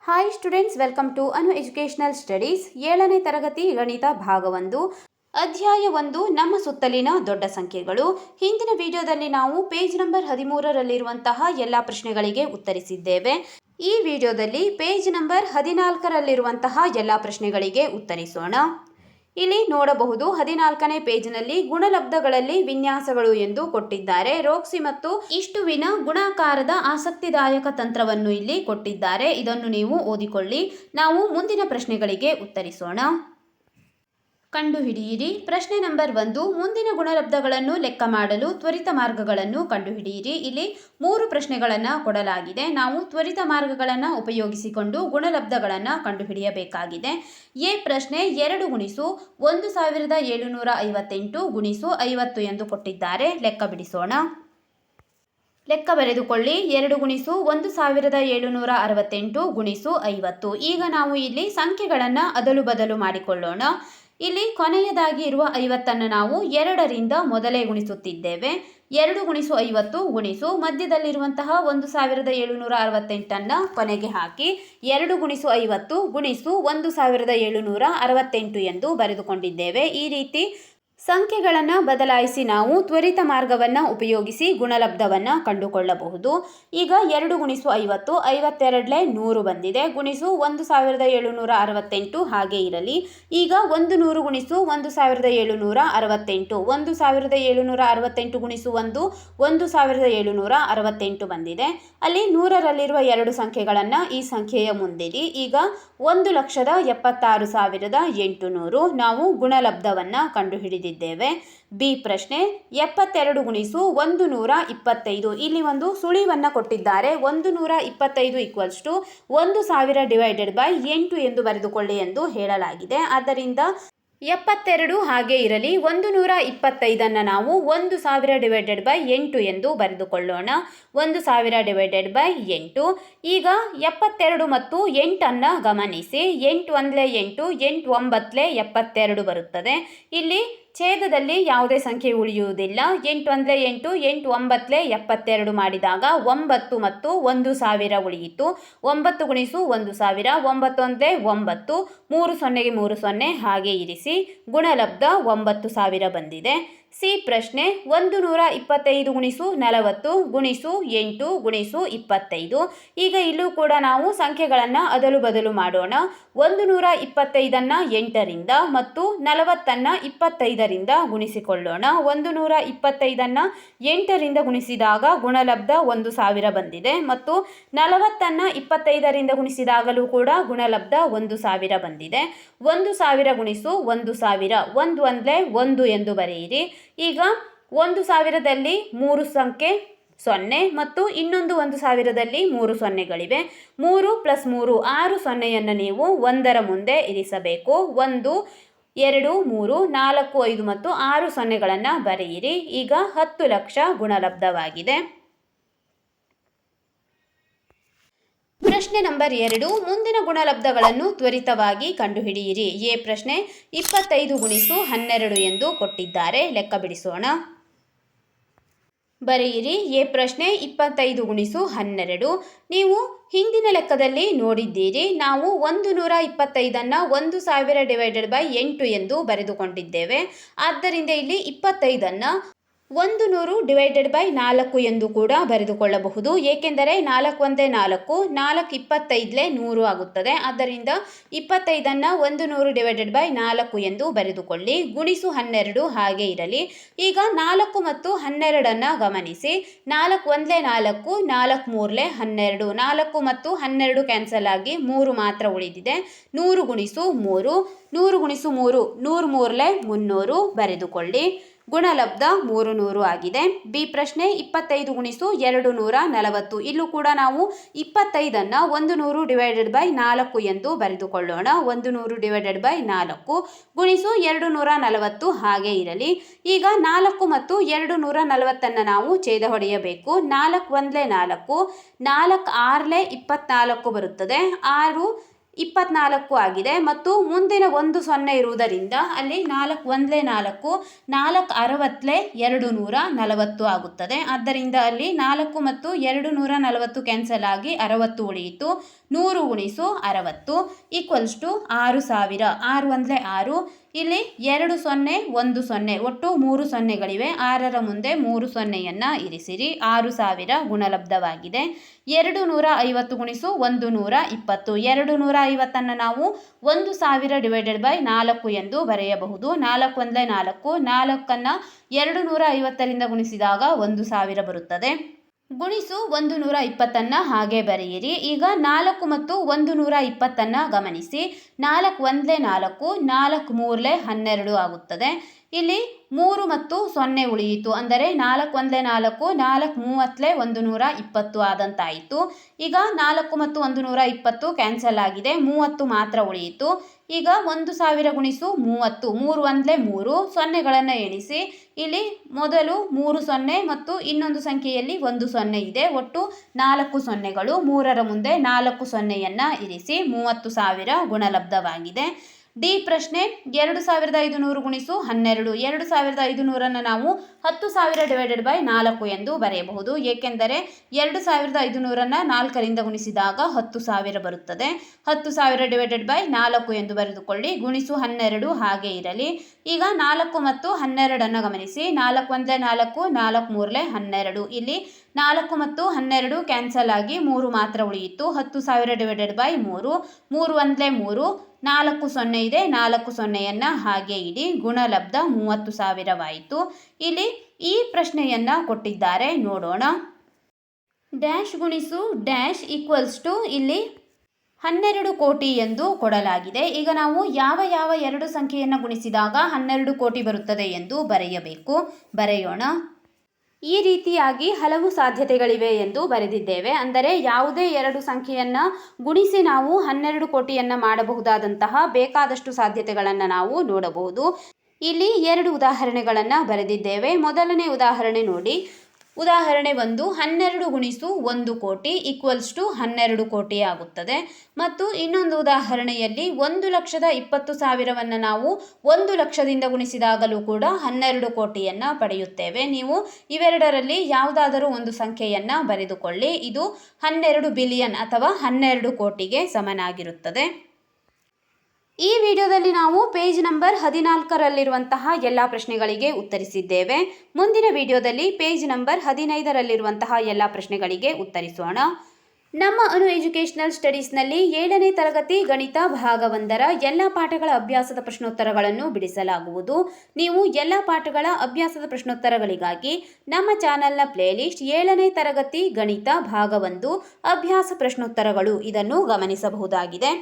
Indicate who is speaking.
Speaker 1: Hi students, welcome to Anu educational studies. 7ನೇ ತರಗತಿ ಗಣಿತ ಭಾಗ 1 ಅಧ್ಯಾಯ 1 ನಮ್ಮ ಸುತ್ತಲಿನ ದೊಡ್ಡ ಸಂಖ್ಯೆಗಳು. ಹಿಂದಿನ ವಿಡಿಯೋದಲ್ಲಿ ನಾವು ಪೇಜ್ ನಂಬರ್ 13ರಲ್ಲಿರುವಂತಹ ಎಲ್ಲ ಪ್ರಶ್ನೆಗಳಿಗೆ ಉತ್ತರಿಸಿದ್ದೇವೆ. ಈ ವಿಡಿಯೋದಲ್ಲಿ ಪೇಜ್ ನಂಬರ್ 14ರಲ್ಲಿರುವಂತಹ ಎಲ್ಲ ಪ್ರಶ್ನೆಗಳಿಗೆ ಉತ್ತರಿಸೋಣ. ಇಲ್ಲಿ ನೋಡಬಹುದು 14ನೇ ಪೇಜ್ನಲ್ಲಿ ಗುಣಲಬ್ಧಗಳಲ್ಲಿ ವಿನ್ಯಾಸಗಳು ಎಂದು ಕೊಟ್ಟಿದ್ದಾರೆ. ರೋಕ್ಸಿ ಮತ್ತು ಇಷ್ಟುವಿನ ಗುಣಾಕಾರದ ಆಸಕ್ತಿದಾಯಕ ತಂತ್ರವನ್ನು ಇಲ್ಲಿ ಕೊಟ್ಟಿದ್ದಾರೆ. ಇದನ್ನು ನೀವು ಓದಿಕೊಳ್ಳಿ. ನಾವು ಮುಂದಿನ ಪ್ರಶ್ನೆಗಳಿಗೆ ಉತ್ತರಿಸೋಣ. ಕಂಡುಹಿಡಿಯಿರಿ. ಪ್ರಶ್ನೆ ನಂಬರ್ 1, ಮುಂದಿನ ಗುಣಲಬ್ಧಗಳನ್ನು ಲೆಕ್ಕ ಮಾಡಲು ತ್ವರಿತ ಮಾರ್ಗಗಳನ್ನು ಕಂಡುಹಿಡಿಯಿರಿ. ಇಲ್ಲಿ 3 ಪ್ರಶ್ನೆಗಳನ್ನು ಕೊಡಲಾಗಿದೆ. ನಾವು ತ್ವರಿತ ಮಾರ್ಗಗಳನ್ನು ಉಪಯೋಗಿಸಿಕೊಂಡು ಗುಣಲಬ್ಧಗಳನ್ನು ಕಂಡುಹಿಡಿಯಬೇಕಾಗಿದೆ. ಎ ಪ್ರಶ್ನೆ 2 ಗುಣಿಸು 1758 ಗುಣಿಸು 50 ಎಂದು ಕೊಟ್ಟಿದ್ದಾರೆ. ಲೆಕ್ಕ ಬಿಡಿಸೋಣ. ಲೆಕ್ಕ ಬರೆದುಕೊಳ್ಳಿ. 2 ಗುಣಿಸು 1768 ಗುಣಿಸು 50. ಈಗ ನಾವು ಇಲ್ಲಿ ಸಂಖ್ಯೆಗಳನ್ನು ಅದಲು ಬದಲು ಮಾಡಿಕೊಳ್ಳೋಣ. ಇಲ್ಲಿ ಕೊನೆಯದಾಗಿ ಇರುವ 50ಅನ್ನು ನಾವು 2ರಿಂದ ಮೊದಲೇ ಗುಣಿಸುತ್ತಿದ್ದೇವೆ. 2 ಗುಣಿಸು 50 ಗುಣಿಸು ಮಧ್ಯದಲ್ಲಿರುವಂತಹ 1768ಅನ್ನು ಕೊನೆಗೆ ಹಾಕಿ 2 ಗುಣಿಸು 50 ಗುಣಿಸು 1768 ಎಂದು ಬರೆದುಕೊಂಡಿದ್ದೇವೆ. ಈ ರೀತಿ ಸಂಖ್ಯೆಗಳನ್ನು ಬದಲಾಯಿಸಿ ನಾವು ತ್ವರಿತ ಮಾರ್ಗವನ್ನು ಉಪಯೋಗಿಸಿ ಗುಣಲಬ್ಧವನ್ನು ಕಂಡುಕೊಳ್ಳಬಹುದು. ಈಗ 2 ಗುಣಿಸು 50 52 100 ಬಂದಿದೆ. ಗುಣಿಸು 1768 ಹಾಗೆ ಇರಲಿ. ಈಗ 100 ಗುಣಿಸು 1768 1768 ಗುಣಿಸು 1768 ಬಂದಿದೆ. ಅಲ್ಲಿ 100ರಲ್ಲಿರುವ 2 ಸಂಖ್ಯೆಗಳನ್ನು ಈ ಸಂಖ್ಯೆಯ ಮುಂದಿಡಿ. ಈಗ 1,76,800 ನಾವು ಗುಣಲಬ್ಧವನ್ನು ಕಂಡುಹಿಡಿದಿದ್ದೇವೆ. ಬಿ ಪ್ರಶ್ನೆ 72 ಗುಣಿಸು 125. ಇಲ್ಲಿ ಒಂದು ಸುಳಿವನ್ನು ಕೊಟ್ಟಿದ್ದಾರೆ. 125 1000 ಡಿವೈಡೆಡ್ ಬೈ 8 ಎಂದು ಬರೆದುಕೊಳ್ಳಿ ಎಂದು ಹೇಳಲಾಗಿದೆ. ಆದ್ದರಿಂದ 72 ಹಾಗೆ ಇರಲಿ. 125ಅನ್ನು ನಾವು 1000 ಡಿವೈಡೆಡ್ ಬೈ 8 ಎಂದು ಬರೆದುಕೊಳ್ಳೋಣ. 1000 ಡಿವೈಡೆಡ್ ಬೈ 8. ಈಗ 72 ಮತ್ತು 8ಅನ್ನು ಗಮನಿಸಿ. 8 1 8 8 9 72 ಬರುತ್ತದೆ. ಇಲ್ಲಿ ಛೇದದಲ್ಲಿ ಯಾವುದೇ ಸಂಖ್ಯೆ ಉಳಿಯುವುದಿಲ್ಲ. 8 1 8 8 9 72 ಮಾಡಿದಾಗ 9 ಮತ್ತು 1000 ಉಳಿಯಿತು. 9 ಗುಣಿಸು 1000 9 1 9 3 0ಗೆ 3 0 ಹಾಗೆ ಇರಿಸಿ. ಗುಣಲಬ್ಧ 9000 ಬಂದಿದೆ. ಸಿ ಪ್ರಶ್ನೆ 125 ಗುಣಿಸು 40 ಗುಣಿಸು 8 ಗುಣಿಸು 25. ಈಗ ಇಲ್ಲೂ ಕೂಡ ನಾವು ಸಂಖ್ಯೆಗಳನ್ನು ಅದಲು ಬದಲು ಮಾಡೋಣ. 125ಅನ್ನು 8ರಿಂದ ಮತ್ತು 40ಅನ್ನು 25ರಿಂದ ಗುಣಿಸಿಕೊಳ್ಳೋಣ. 125ಅನ್ನು 8ರಿಂದ ಗುಣಿಸಿದಾಗ ಗುಣಲಬ್ಧ 1000 ಬಂದಿದೆ ಮತ್ತು 40ಅನ್ನು 25ರಿಂದ ಗುಣಿಸಿದಾಗಲೂ ಕೂಡ ಗುಣಲಬ್ಧ 1000 ಬಂದಿದೆ. 1000 ಗುಣಿಸು 1000 1 1 1 ಎಂದು ಬರೆಯಿರಿ. ಈಗ 1000ದಲ್ಲಿ 3 ಸಂಖ್ಯೆ 0 ಮತ್ತು ಇನ್ನೊಂದು 1000ದಲ್ಲಿ 3 ಸೊನ್ನೆಗಳಿವೆ. 3 + 3 6 ಸೊನ್ನೆಯನ್ನು ನೀವು 1ರ ಮುಂದೆ ಇರಿಸಬೇಕು. 1 2 3 4 5 ಮತ್ತು 6 ಸೊನ್ನೆಗಳನ್ನು ಬರೆಯಿರಿ. ಈಗ 10 ಲಕ್ಷ ಗುಣಲಬ್ಧವಾಗಿದೆ. ಪ್ರಶ್ನೆ ನಂಬರ್ 2, ಮುಂದಿನ ಗುಣಲಬ್ಧಗಳನ್ನು ತ್ವರಿತವಾಗಿ ಕಂಡುಹಿಡಿಯಿರಿ. ಎ ಪ್ರಶ್ನೆ 25 ಗುಣಿಸು 12 ಎಂದು ಕೊಟ್ಟಿದ್ದಾರೆ. ಲೆಕ್ಕ ಬಿಡಿಸೋಣ. ಬರೆಯಿರಿ. ಎ ಪ್ರಶ್ನೆ 25 ಗುಣಿಸು 12. ನೀವು ಹಿಂದಿನ ಲೆಕ್ಕದಲ್ಲಿ ನೋಡಿದ್ದೀರಿ. ನಾವು 125ಅನ್ನು 1000 ಡಿವೈಡೆಡ್ ಬೈ 8 ಎಂದು ಬರೆದುಕೊಂಡಿದ್ದೇವೆ. ಆದ್ದರಿಂದ ಇಲ್ಲಿ 25ಅನ್ನು 100 ಡಿವೈಡೆಡ್ ಬೈ 4 ಎಂದು ಕೂಡ ಬರೆದುಕೊಳ್ಳಬಹುದು. ಏಕೆಂದರೆ 4 1 4 4 25 100 ಆಗುತ್ತದೆ. ಆದ್ದರಿಂದ 25ಅನ್ನು 100 ಡಿವೈಡೆಡ್ ಬೈ 4 ಎಂದು ಬರೆದುಕೊಳ್ಳಿ. ಗುಣಿಸು 12 ಹಾಗೆ ಇರಲಿ. ಈಗ 4 ಮತ್ತು 12ಅನ್ನು ಗಮನಿಸಿ. 4 1 4 4 3 12 4 ಮತ್ತು 12 ಕ್ಯಾನ್ಸಲ್ ಆಗಿ 3 ಮಾತ್ರ ಉಳಿದಿದೆ. 100 ಗುಣಿಸು 3 100 ಗುಣಿಸು 3 100 300 ಬರೆದುಕೊಳ್ಳಿ. ಗುಣಲಬ್ಧ 300 ಆಗಿದೆ. ಬಿ ಪ್ರಶ್ನೆ 25 ಗುಣಿಸು 240. ಇಲ್ಲೂ ಕೂಡ ನಾವು 25ಅನ್ನು 100 ಡಿವೈಡೆಡ್ ಬೈ 4 ಎಂದು ಬರೆದುಕೊಳ್ಳೋಣ. 100 ಡಿವೈಡೆಡ್ ಬೈ 4 ಗುಣಿಸು 240 ಹಾಗೆ ಇರಲಿ. ಈಗ 4 ಮತ್ತು 240ಅನ್ನು ನಾವು ಛೇದ ಹೊಡೆಯಬೇಕು. 4 1 4 4 6 24 ಬರುತ್ತದೆ. 6 24 ಆಗಿದೆ ಮತ್ತು ಮುಂದಿನ 10 ಇರುವುದರಿಂದ ಅಲ್ಲಿ 4 1 4 4 60 240 ಆಗುತ್ತದೆ. ಆದ್ದರಿಂದ ಅಲ್ಲಿ 4 ಮತ್ತು 240 ಕ್ಯಾನ್ಸಲ್ ಆಗಿ 60 ಉಳಿಯಿತು. 100 ಗುಣಿಸು 60 ಈಕ್ವಲ್ಸ್ ಟು 6000. 6 1 6, ಇಲ್ಲಿ 2 0 1 0, ಒಟ್ಟು 3 ಸೊನ್ನೆಗಳಿವೆ. 6ರ ಮುಂದೆ 3 ಸೊನ್ನೆಯನ್ನು ಇರಿಸಿರಿ. 6000 ಗುಣಲಬ್ಧವಾಗಿದೆ. 250 ಗುಣಿಸು 120. 250 ನಾವು 1000 ಡಿವೈಡೆಡ್ ಬೈ 4 ಎಂದು ಬರೆಯಬಹುದು. 4 1 4, 4ಅನ್ನು 250ರಿಂದ ಗುಣಿಸಿದಾಗ 1000 ಬರುತ್ತದೆ. ಗುಣಿಸು 120 ಹಾಗೆ ಬರೆಯಿರಿ. ಈಗ 4 ಮತ್ತು 120 ಗಮನಿಸಿ. 4 1 4, 4 3 12 ಆಗುತ್ತದೆ. ಇಲ್ಲಿ 3 ಮತ್ತು 0 ಉಳಿಯಿತು. ಅಂದರೆ 4 1 4, 4 30 120 ಆದಂತಾಯಿತು. ಈಗ 4 ಮತ್ತು 120 ಕ್ಯಾನ್ಸಲ್ ಆಗಿದೆ. 30 ಮಾತ್ರ ಉಳಿಯಿತು. ಈಗ 1000 ಗುಣಿಸು 30. 3 1 3, ಸೊನ್ನೆಗಳನ್ನು ಎಣಿಸಿ. ಇಲ್ಲಿ ಮೊದಲು 3 0 ಮತ್ತು ಇನ್ನೊಂದು ಸಂಖ್ಯೆಯಲ್ಲಿ 1 0 ಇದೆ. ಒಟ್ಟು 4 ಸೊನ್ನೆಗಳು. 3ರ ಮುಂದೆ 4 ಸೊನ್ನೆಯನ್ನು ಇರಿಸಿ. 30,000 ಗುಣಲಬ್ಧವಾಗಿದೆ. ಡಿ ಪ್ರಶ್ನೆ 2500 ಗುಣಿಸು 12. 2500 ನಾವು 10,000 ಡಿವೈಡೆಡ್ ಬೈ 4 ಎಂದು ಬರೆಯಬಹುದು. ಏಕೆಂದರೆ 2500 4ರಿಂದ ಗುಣಿಸಿದಾಗ 10,000 ಬರುತ್ತದೆ. 10,000 ಡಿವೈಡೆಡ್ ಬೈ 4 ಎಂದು ಬರೆದುಕೊಳ್ಳಿ. ಗುಣಿಸು 12 ಹಾಗೆ ಇರಲಿ. ಈಗ 4 ಮತ್ತು 12 ಗಮನಿಸಿ. 4 1 4, 4 3 12. ಇಲ್ಲಿ 4 ಮತ್ತು 12 ಕ್ಯಾನ್ಸಲ್ ಆಗಿ 3 ಮಾತ್ರ ಉಳಿಯಿತು. 10,000 ಡಿವೈಡೆಡ್ ಬೈ 3. 3 1 3, 4 0 ಇದೆ. 4 ಸೊನ್ನೆಯನ್ನು ಹಾಗೆ ಇಡಿ. ಗುಣಲಬ್ಧ 30,000ವಾಯಿತು. ಇಲ್ಲಿ ಈ ಪ್ರಶ್ನೆಯನ್ನು ಕೊಟ್ಟಿದ್ದಾರೆ, ನೋಡೋಣ. ಡ್ಯಾಶ್ ಗುಣಿಸು ಡ್ಯಾಶ್ ಈಕ್ವಲ್ಸ್ ಟು ಇಲ್ಲಿ 12 ಕೋಟಿ ಎಂದು ಕೊಡಲಾಗಿದೆ. ಈಗ ನಾವು ಯಾವ ಯಾವ ಎರಡು ಸಂಖ್ಯೆಯನ್ನು ಗುಣಿಸಿದಾಗ 12 ಕೋಟಿ ಬರುತ್ತದೆ ಎಂದು ಬರೆಯಬೇಕು. ಬರೆಯೋಣ. ಈ ರೀತಿಯಾಗಿ ಹಲವು ಸಾಧ್ಯತೆಗಳಿವೆ ಎಂದು ಬರೆದಿದ್ದೇವೆ. ಅಂದರೆ ಯಾವುದೇ ಎರಡು ಸಂಖ್ಯೆಯನ್ನು ಗುಣಿಸಿ ನಾವು 12 ಕೋಟಿಯನ್ನು ಮಾಡಬಹುದಾದಂತಹ ಬೇಕಾದಷ್ಟು ಸಾಧ್ಯತೆಗಳನ್ನು ನಾವು ನೋಡಬಹುದು. ಇಲ್ಲಿ 2 ಉದಾಹರಣೆಗಳನ್ನು ಬರೆದಿದ್ದೇವೆ. ಮೊದಲನೇ ಉದಾಹರಣೆ ನೋಡಿ. ಉದಾಹರಣೆ 1, 12 ಗುಣಿಸು 1 ಕೋಟಿ ಈಕ್ವಲ್ಸ್ ಟು 12 ಕೋಟಿ ಆಗುತ್ತದೆ. ಮತ್ತು ಇನ್ನೊಂದು ಉದಾಹರಣೆಯಲ್ಲಿ 1,20,000ವನ್ನು ನಾವು 1 ಲಕ್ಷದಿಂದ ಗುಣಿಸಿದಾಗಲೂ ಕೂಡ 12 ಕೋಟಿಯನ್ನು ಪಡೆಯುತ್ತೇವೆ. ನೀವು ಇವೆರಡರಲ್ಲಿ ಯಾವುದಾದರೂ ಒಂದು ಸಂಖ್ಯೆಯನ್ನು ಬರೆದುಕೊಳ್ಳಿ. ಇದು 12 ಬಿಲಿಯನ್ ಅಥವಾ 12 ಕೋಟಿಗೆ ಸಮನಾಗಿರುತ್ತದೆ. ಈ ವಿಡಿಯೋದಲ್ಲಿ ನಾವು ಪೇಜ್ ನಂಬರ್ 14ರಲ್ಲಿರುವಂತಹ ಎಲ್ಲ ಪ್ರಶ್ನೆಗಳಿಗೆ ಉತ್ತರಿಸಿದ್ದೇವೆ. ಮುಂದಿನ ವಿಡಿಯೋದಲ್ಲಿ ಪೇಜ್ ನಂಬರ್ 15ರಲ್ಲಿರುವಂತಹ ಎಲ್ಲ ಪ್ರಶ್ನೆಗಳಿಗೆ ಉತ್ತರಿಸೋಣ. ನಮ್ಮ ಅನು ಎಜುಕೇಷನಲ್ ಸ್ಟಡೀಸ್ನಲ್ಲಿ 7ನೇ ತರಗತಿ ಗಣಿತ ಭಾಗ 1ರ ಎಲ್ಲ ಪಾಠಗಳ ಅಭ್ಯಾಸದ ಪ್ರಶ್ನೋತ್ತರಗಳನ್ನು ಬಿಡಿಸಲಾಗುವುದು. ನೀವು ಎಲ್ಲ ಪಾಠಗಳ ಅಭ್ಯಾಸದ ಪ್ರಶ್ನೋತ್ತರಗಳಿಗಾಗಿ ನಮ್ಮ ಚಾನಲ್ನ ಪ್ಲೇಲಿಸ್ಟ್ 7ನೇ ತರಗತಿ ಗಣಿತ ಭಾಗ 1 ಅಭ್ಯಾಸ ಪ್ರಶ್ನೋತ್ತರಗಳು ಇದನ್ನು ಗಮನಿಸಬಹುದಾಗಿದೆ.